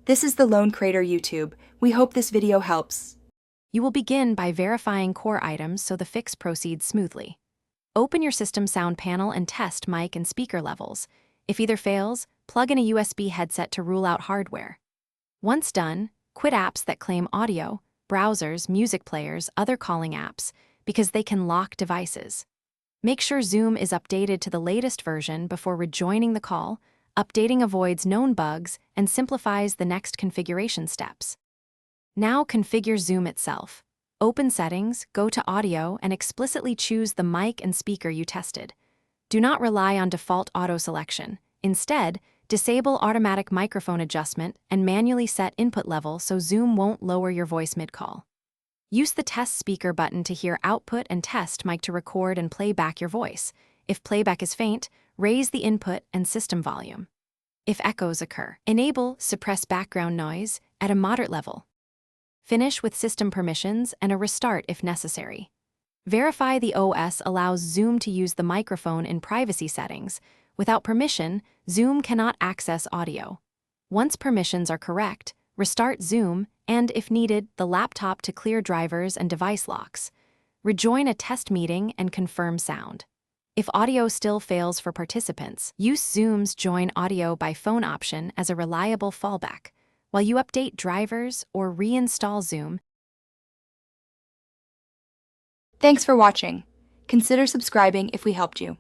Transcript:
This is the Lone Crater YouTube. We hope this video helps. You will begin by verifying core items so the fix proceeds smoothly. Open your system sound panel and test mic and speaker levels. If either fails, plug in a USB headset to rule out hardware. Once done, quit apps that claim audio, browsers, music players, other calling apps, because they can lock devices. Make sure Zoom is updated to the latest version before rejoining the call. Updating avoids known bugs and simplifies the next configuration steps. Now configure Zoom itself. Open Settings, go to Audio, and explicitly choose the mic and speaker you tested. Do not rely on default auto selection. Instead, disable automatic microphone adjustment and manually set input level so Zoom won't lower your voice mid-call. Use the Test Speaker button to hear output and test mic to record and play back your voice. If playback is faint, raise the input and system volume. If echoes occur, enable Suppress Background Noise at a moderate level. Finish with system permissions and a restart if necessary. Verify the OS allows Zoom to use the microphone in privacy settings. Without permission, Zoom cannot access audio. Once permissions are correct, restart Zoom and, if needed, the laptop to clear drivers and device locks. Rejoin a test meeting and confirm sound. If audio still fails for participants, use Zoom's Join Audio by Phone option as a reliable fallback, while you update drivers or reinstall Zoom. Thanks for watching. Consider subscribing if we helped you.